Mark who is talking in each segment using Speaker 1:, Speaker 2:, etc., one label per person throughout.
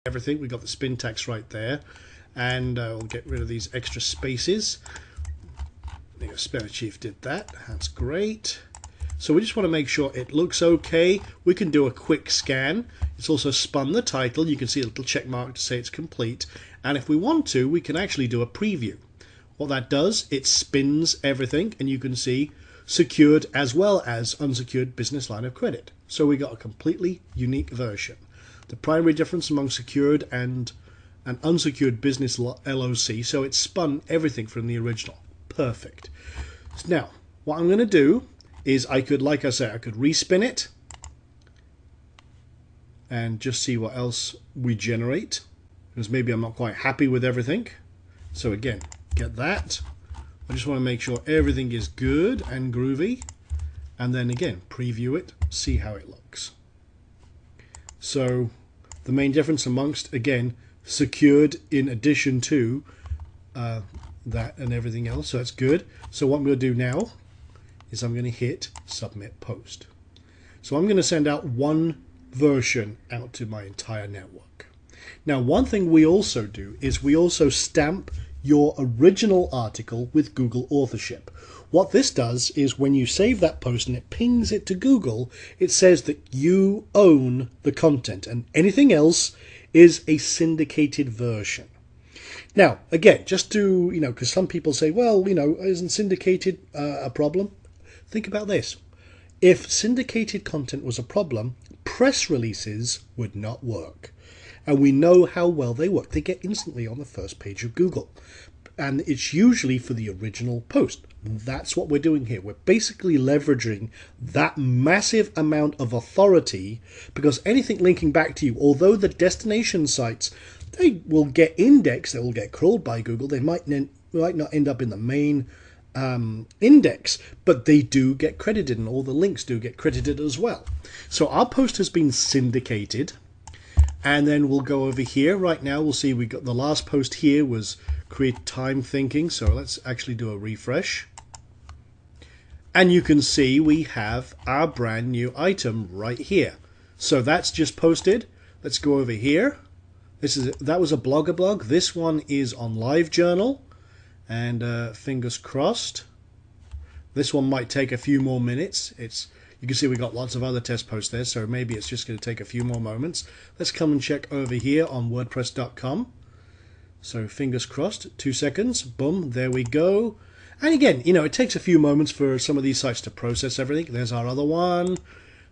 Speaker 1: everything. We got the spin tax right there, and we'll get rid of these extra spaces. The Spare Chief did that. That's great. So we just want to make sure it looks okay. We can do a quick scan. It's also spun the title. You can see a little check mark to say it's complete. And if we want to, we can actually do a preview. What that does, it spins everything, and you can see secured as well as unsecured business line of credit. So we got a completely unique version. The primary difference among secured and an unsecured business LOC, so it spun everything from the original. Perfect. Now, what I'm going to do is I could, like I said, I could respin it and just see what else we generate, because maybe I'm not quite happy with everything. So again, get that. I just want to make sure everything is good and groovy, and then again preview it, see how it looks. So the main difference amongst, again, secured in addition to that and everything else, so that's good. So what I'm going to do now is I'm going to hit submit post. So I'm going to send out one version out to my entire network. Now, one thing we also do is we also stamp your original article with Google authorship. What this does is when you save that post and it pings it to Google, it says that you own the content and anything else is a syndicated version. Now, again, just to, because some people say, well, isn't syndicated a problem? Think about this. If syndicated content was a problem, press releases would not work. And we know how well they work. They get instantly on the first page of Google. And it's usually for the original post. That's what we're doing here. We're basically leveraging that massive amount of authority, because anything linking back to you, although the destination sites, they will get indexed, they will get crawled by Google, they might not end up in the main index, but they do get credited, and all the links do get credited as well. So our post has been syndicated, and then we'll go over here. Right now we'll see we got the last post here was create time thinking, so let's actually do a refresh. And you can see we have our brand new item right here. So that's just posted. Let's go over here. That was a Blogger blog. This one is on LiveJournal, and fingers crossed. This one might take a few more minutes. You can see we got lots of other test posts there, so maybe it's just going to take a few more moments. Let's come and check over here on WordPress.com. So fingers crossed, 2 seconds, boom, there we go. And again, it takes a few moments for some of these sites to process everything. There's our other one.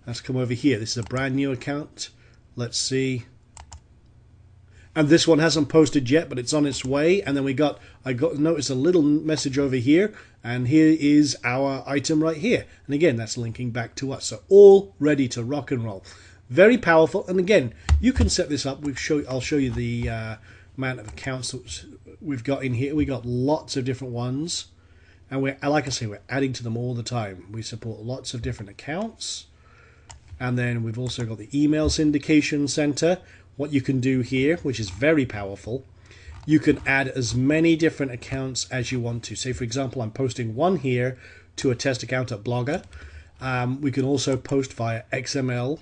Speaker 1: Let's come over here. This is a brand new account. Let's see. And this one hasn't posted yet, but it's on its way. And then I got notice a little message over here, and here is our item right here. And again, that's linking back to us. So all ready to rock and roll. Very powerful. And again, you can set this up. I'll show you the amount of accounts that we've got in here. We got lots of different ones, and like I say, we're adding to them all the time. We support lots of different accounts, and then we've also got the email syndication center. What you can do here, which is very powerful, you can add as many different accounts as you want to. Say, for example, I'm posting one here to a test account at Blogger. We can also post via XML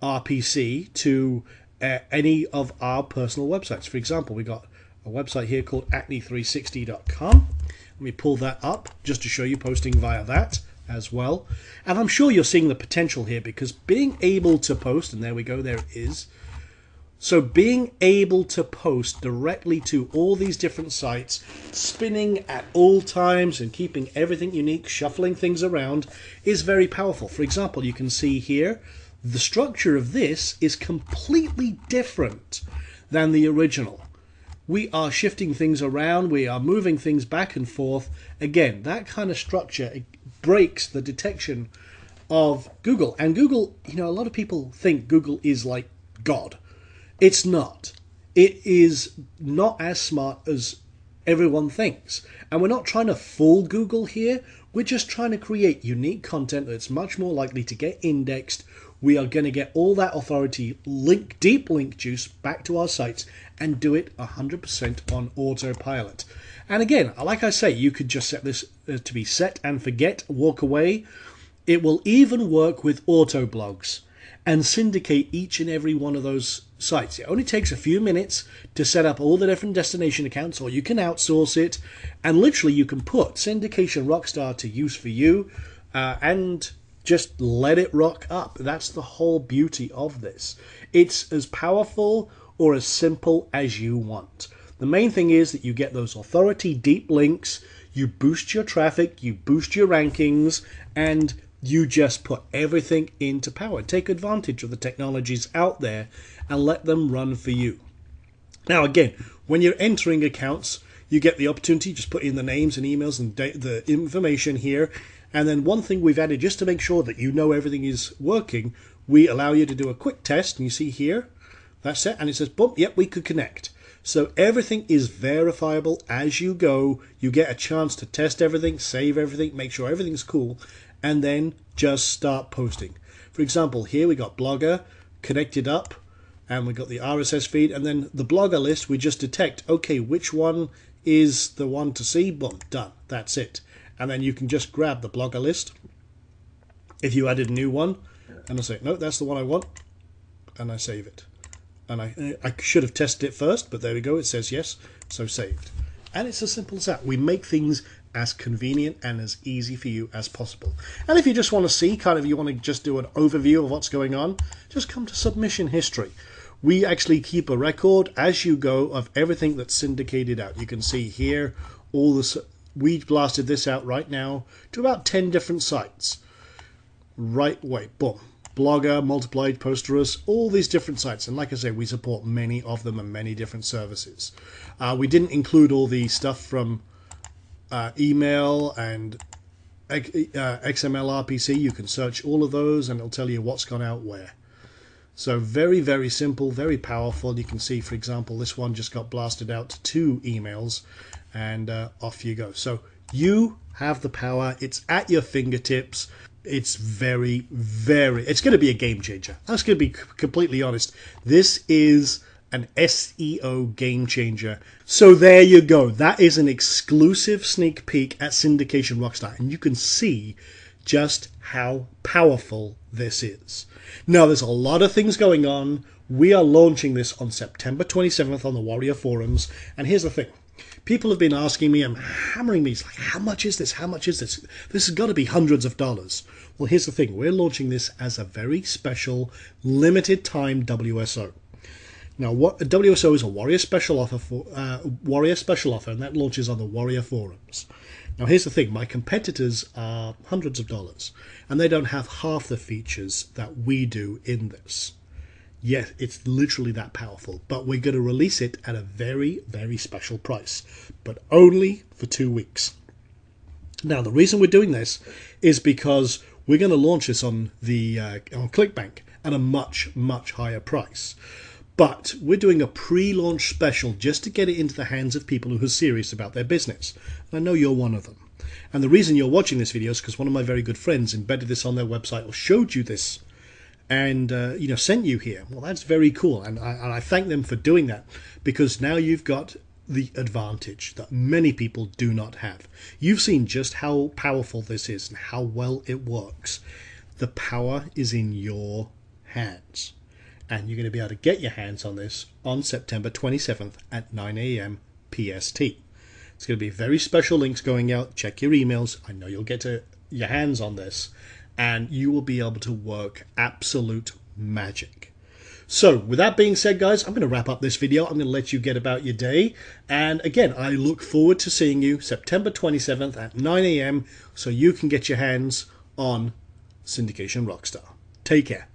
Speaker 1: RPC to any of our personal websites. For example, we got a website here called acne360.com. Let me pull that up just to show you posting via that as well. And I'm sure you're seeing the potential here, because being able to post, and there we go, there it is. So being able to post directly to all these different sites, spinning at all times and keeping everything unique, shuffling things around, is very powerful. For example, you can see here, the structure of this is completely different than the original. We are shifting things around, we are moving things back and forth. Again, that kind of structure, it breaks the detection of Google. And Google, a lot of people think Google is like God. It's not. It is not as smart as everyone thinks. And we're not trying to fool Google here. We're just trying to create unique content that's much more likely to get indexed. We are going to get all that authority, deep link juice back to our sites, and do it 100% on autopilot. And again, like I say, you could just set this to be set and forget, walk away. It will even work with auto blogs and syndicate each and every one of those sites. It only takes a few minutes to set up all the different destination accounts, or you can outsource it, and literally you can put Syndication Rockstar to use for you and just let it rock up. That's the whole beauty of this. It's as powerful or as simple as you want. The main thing is that you get those authority deep links, you boost your traffic, you boost your rankings, and you just put everything into power. Take advantage of the technologies out there and let them run for you. Now again, when you're entering accounts, you get the opportunity, just put in the names and emails and the information here. And then one thing we've added, just to make sure that you know everything is working, we allow you to do a quick test. And you see here, that's it. And it says, boom, yep, we could connect. So everything is verifiable as you go. You get a chance to test everything, save everything, make sure everything's cool, and then just start posting. For example, here we got Blogger connected up, and we got the RSS feed, and then the Blogger list, we just detect, okay, which one is the one to see? Boom, done. That's it. And then you can just grab the Blogger list if you added a new one, and I say, no, that's the one I want, and I save it. And I should have tested it first, but there we go, it says yes, so saved. And it's as simple as that. We make things as convenient and as easy for you as possible. And if you just want to see, you want to just do an overview of what's going on, just come to submission history. We actually keep a record as you go of everything that's syndicated out. You can see here, we blasted this out right now to about 10 different sites. Right away, boom. Blogger, Multiplied, Posterous, all these different sites. And like I say, we support many of them and many different services. We didn't include all the stuff from email and XML RPC. You can search all of those and it'll tell you what's gone out where. So very, very simple, very powerful. You can see, for example, this one just got blasted out to 2 emails and off you go. So you have the power. It's at your fingertips. It's very, it's going to be a game changer. I'm just going to be completely honest. This is an SEO game changer. So there you go. That is an exclusive sneak peek at Syndication Rockstar. And you can see just how powerful this is. Now, there's a lot of things going on. We are launching this on September 27th on the Warrior Forums. And here's the thing. People have been asking me and hammering me, it's like, how much is this? How much is this? This has got to be hundreds of dollars. Well, here's the thing. We're launching this as a very special, limited time WSO. Now, what a WSO is a Warrior special offer and that launches on the Warrior Forums. Now, here's the thing. My competitors are hundreds of dollars, and they don't have half the features that we do in this. Yes, it's literally that powerful, but we're going to release it at a very, very special price, but only for 2 weeks. Now, the reason we're doing this is because we're going to launch this on ClickBank at a much, much higher price. But we're doing a pre-launch special just to get it into the hands of people who are serious about their business. And I know you're one of them. And the reason you're watching this video is because one of my very good friends embedded this on their website or showed you this and sent you here. Well, that's very cool, and I thank them for doing that, because now you've got the advantage that many people do not have. You've seen just how powerful this is and how well it works. The power is in your hands, and you're going to be able to get your hands on this on September 27th at 9 a.m. PST. It's going to be very special links going out. Check your emails. I know you'll get your hands on this, and you will be able to work absolute magic. So with that being said, guys, I'm going to wrap up this video. I'm going to let you get about your day. And again, I look forward to seeing you September 27th at 9 a.m. so you can get your hands on Syndication Rockstar. Take care.